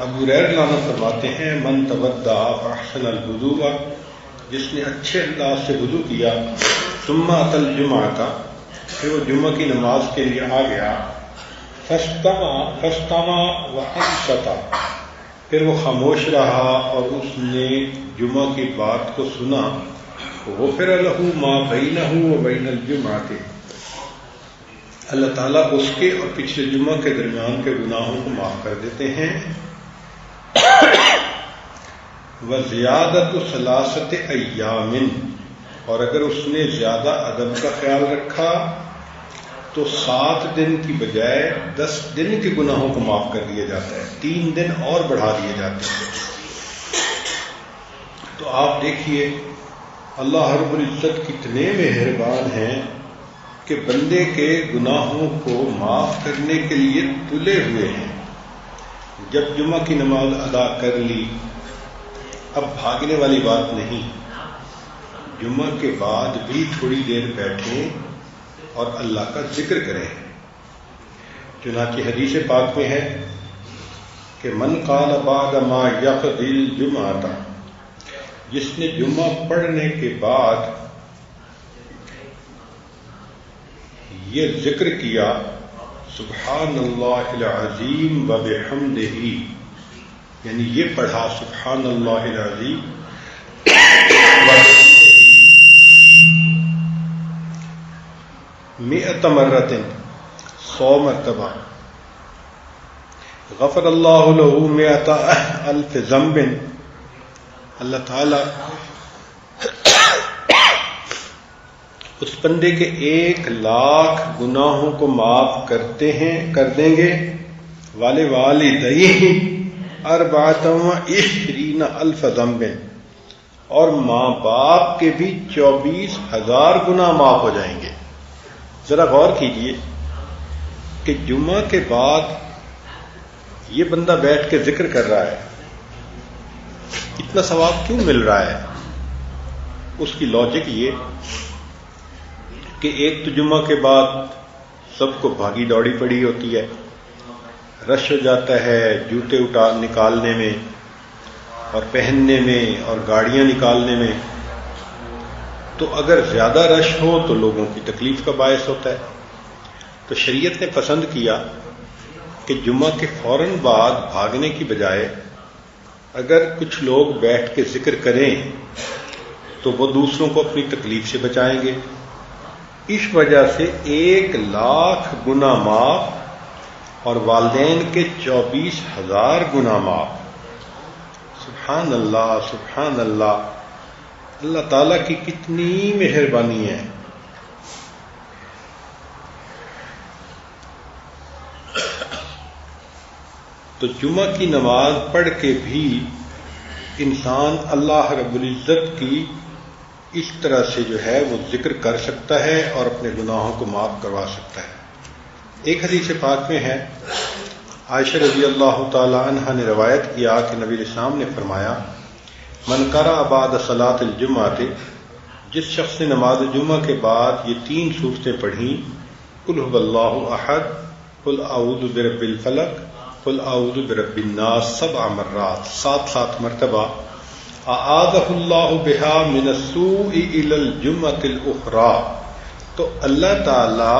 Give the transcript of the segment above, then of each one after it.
ابو ہریرہ فرماتے ہیں من تودع فاحسن الوضوء، جس نے اچھے انداز سے وضو کیا، ثم اتى الجمعۃ، پھر وہ جمعہ کی نماز کے لیے آ گیا، فاستمع وانصت، پھر وہ خاموش رہا اور اس نے جمعہ کی بات کو سنا، غفر له ما بینہ وبین الجمعۃ، اللہ تعالیٰ اس کے اور پچھلے جمعہ کے درمیان کے گناہوں کو معاف کر دیتے ہیں۔ وَزِيَادَةُ ثَلَاثَةِ أَيَّامٍ، اور اگر اس نے زیادہ ادب کا خیال رکھا تو 7 دن کی بجائے 10 دن کے گناہوں کو معاف کر دیا جاتا ہے، 3 دن اور بڑھا دیے جاتے ہیں۔ تو آپ دیکھیے اللہ رب العزت کتنے مہربان ہیں کہ بندے کے گناہوں کو معاف کرنے کے لیے تلے ہوئے ہیں۔ جب جمعہ کی نماز ادا کر لی، اب بھاگنے والی بات نہیں، جمعہ کے بعد بھی تھوڑی دیر بیٹھیں اور اللہ کا ذکر کریں۔ چنانچہ حدیث پاک میں ہے کہ من قال بعد ما یقضی الجمعۃ، جس نے جمعہ پڑھنے کے بعد یہ ذکر کیا سبحان اللہ العظیم وبحمدہ، یعنی یہ پڑھا سبحان اللہ العظیم مئۃ مرۃ، 100 مرتبہ، غفر اللہ لہ مئۃ الف ذنب، اللہ تعالی اس بندے کے 1,00,000 گناہوں کو معاف کر دیں گے، والدیہ 24 الف ذنب، اور ماں باپ کے بھی 24,000 گناہ معاف ہو جائیں گے۔ ذرا غور کیجئے کہ جمعہ کے بعد یہ بندہ بیٹھ کے ذکر کر رہا ہے، اتنا ثواب کیوں مل رہا ہے؟ اس کی لاجک یہ کہ ایک تو جمعہ کے بعد سب کو بھاگی دوڑی پڑی ہوتی ہے، رش ہو جاتا ہے جوتے نکالنے میں اور پہننے میں اور گاڑیاں نکالنے میں، تو اگر زیادہ رش ہو تو لوگوں کی تکلیف کا باعث ہوتا ہے۔ تو شریعت نے پسند کیا کہ جمعہ کے فوراً بعد بھاگنے کی بجائے اگر کچھ لوگ بیٹھ کے ذکر کریں تو وہ دوسروں کو اپنی تکلیف سے بچائیں گے۔ اس وجہ سے 1,00,000 گناہ معاف اور والدین کے 24,000 گناہ معاف۔ سبحان اللہ، سبحان اللہ، اللہ تعالیٰ کی کتنی مہربانی ہے۔ تو جمعہ کی نماز پڑھ کے بھی انسان اللہ رب العزت کی اس طرح سے جو ہے وہ ذکر کر سکتا ہے اور اپنے گناہوں کو معاف کروا سکتا ہے۔ ایک حدیث پاک میں ہے، عائشہ رضی اللہ تعالی عنہا نے روایت کیا کہ نبی علیہ السلام نے فرمایا، من قرأ بعد صلاۃ الجمعۃ، جس شخص نے نماز جمعہ کے بعد یہ 3 سورتیں پڑھیں، قل هو اللہ احد، قل اعوذ برب الفلق، قل اعوذ برب الناس 7 مرات، 7 مرتبہ، اعاذہ اللہ بہا من السوء الی الجمعۃ الاخری، تو اللہ تعالی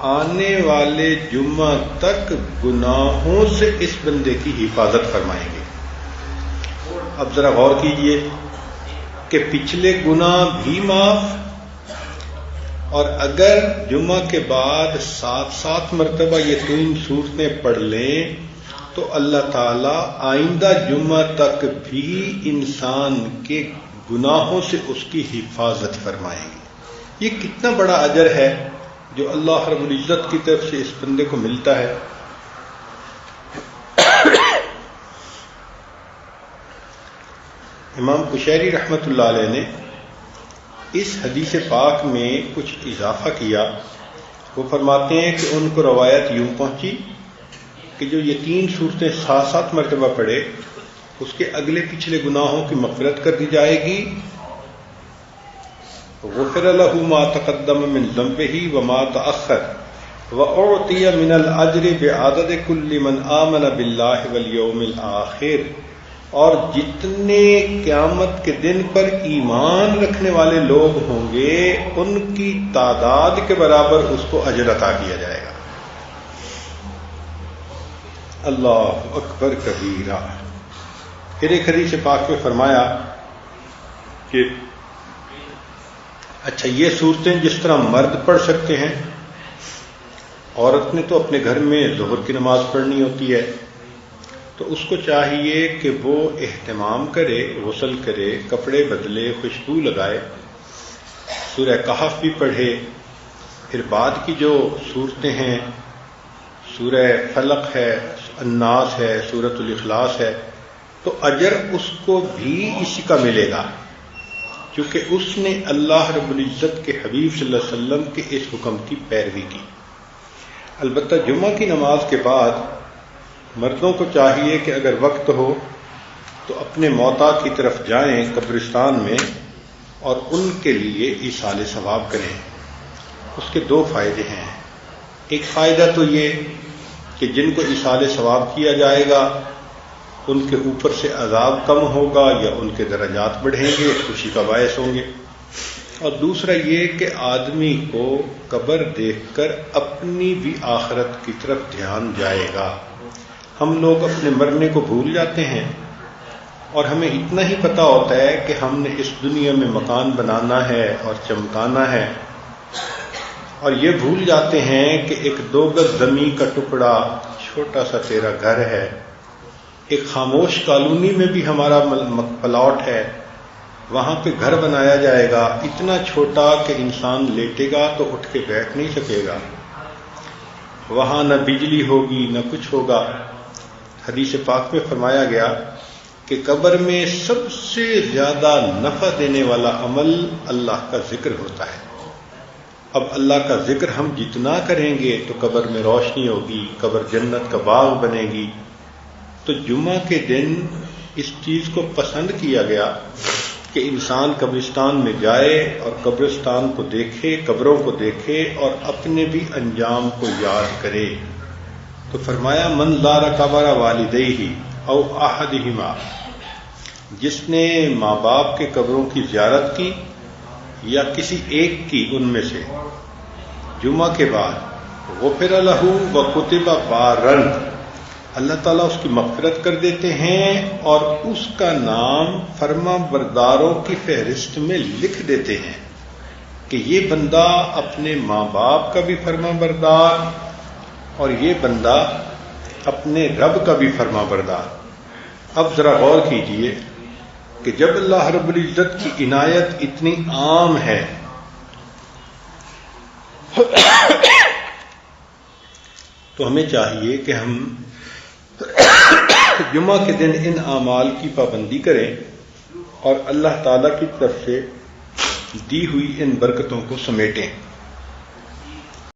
آنے والے جمعہ تک گناہوں سے اس بندے کی حفاظت فرمائیں گے۔ اب ذرا غور کیجئے کہ پچھلے گناہ بھی معاف، اور اگر جمعہ کے بعد 7 مرتبہ یہ 3 سورتیں پڑھ لیں تو اللہ تعالیٰ آئندہ جمعہ تک بھی انسان کے گناہوں سے اس کی حفاظت فرمائیں گے۔ یہ کتنا بڑا اجر ہے جو اللہ رب العزت کی طرف سے اس بندے کو ملتا ہے۔ امام قشیری رحمۃ اللہ علیہ نے اس حدیث پاک میں کچھ اضافہ کیا۔ وہ فرماتے ہیں کہ ان کو روایت یوں پہنچی کہ جو یہ 3 سورتیں 7 مرتبہ پڑھے اس کے اگلے پچھلے گناہوں کی مغفرت کر دی جائے گی، غفر له ما تقدم من ذنبه وما تأخر، وَأُعْطِيَ مِنَ الْأَجْرِ بِعَدَدِ كُلِّ مَنْ آمَنَ بِاللَّهِ وَالْيَوْمِ الْآخِرِ، اور جتنے قیامت کے دن پر ایمان رکھنے والے لوگ ہوں گے ان کی تعداد کے برابر اس کو اجر عطا کیا جائے گا۔ اللہ اکبر کبیرہ۔ پھر ایک حدیث پاک میں فرمایا کہ اچھا یہ صورتیں جس طرح مرد پڑھ سکتے ہیں، عورت نے تو اپنے گھر میں ظہر کی نماز پڑھنی ہوتی ہے، تو اس کو چاہیے کہ وہ اہتمام کرے، غسل کرے، کپڑے بدلے، خوشبو لگائے، سورہ کہف بھی پڑھے، پھر بعد کی جو صورتیں ہیں، سورہ فلق ہے، الناس ہے، سورۃ الاخلاص ہے، تو اجر اس کو بھی اسی کا ملے گا، کیونکہ اس نے اللہ رب العزت کے حبیب صلی اللہ علیہ وسلم کے اس حکم کی پیروی کی۔ البتہ جمعہ کی نماز کے بعد مردوں کو چاہیے کہ اگر وقت ہو تو اپنے موتا کی طرف جائیں قبرستان میں اور ان کے لیے ایصال ثواب کریں۔ اس کے دو فائدے ہیں۔ ایک فائدہ تو یہ کہ جن کو ایصال ثواب کیا جائے گا ان کے اوپر سے عذاب کم ہوگا یا ان کے درجات بڑھیں گے، خوشی کا باعث ہوں گے، اور دوسرا یہ کہ آدمی کو قبر دیکھ کر اپنی بھی آخرت کی طرف دھیان جائے گا۔ ہم لوگ اپنے مرنے کو بھول جاتے ہیں اور ہمیں اتنا ہی پتہ ہوتا ہے کہ ہم نے اس دنیا میں مکان بنانا ہے اور چمکانا ہے، اور یہ بھول جاتے ہیں کہ ایک 2 گز زمین کا ٹکڑا چھوٹا سا تیرا گھر ہے، ایک خاموش کالونی میں بھی ہمارا پلاٹ ہے، وہاں پہ گھر بنایا جائے گا اتنا چھوٹا کہ انسان لیٹے گا تو اٹھ کے بیٹھ نہیں سکے گا، وہاں نہ بجلی ہوگی نہ کچھ ہوگا۔ حدیث پاک میں فرمایا گیا کہ قبر میں سب سے زیادہ نفع دینے والا عمل اللہ کا ذکر ہوتا ہے۔ اب اللہ کا ذکر ہم جتنا کریں گے تو قبر میں روشنی ہوگی، قبر جنت کا باغ بنے گی۔ تو جمعہ کے دن اس چیز کو پسند کیا گیا کہ انسان قبرستان میں جائے اور قبرستان کو دیکھے، قبروں کو دیکھے اور اپنے بھی انجام کو یاد کرے۔ تو فرمایا من زار قبر والدیہ او احدہما، جس نے ماں باپ کے قبروں کی زیارت کی یا کسی ایک کی ان میں سے جمعہ کے بعد، غفر لہ وکتب بارا، اللہ تعالیٰ اس کی مغفرت کر دیتے ہیں اور اس کا نام فرما برداروں کی فہرست میں لکھ دیتے ہیں کہ یہ بندہ اپنے ماں باپ کا بھی فرما بردار اور یہ بندہ اپنے رب کا بھی فرما بردار۔ اب ذرا غور کیجئے کہ جب اللہ رب العزت کی عنایت اتنی عام ہے تو ہمیں چاہیے کہ ہم جمعہ کے دن ان اعمال کی پابندی کریں اور اللہ تعالیٰ کی طرف سے دی ہوئی ان برکتوں کو سمیٹیں۔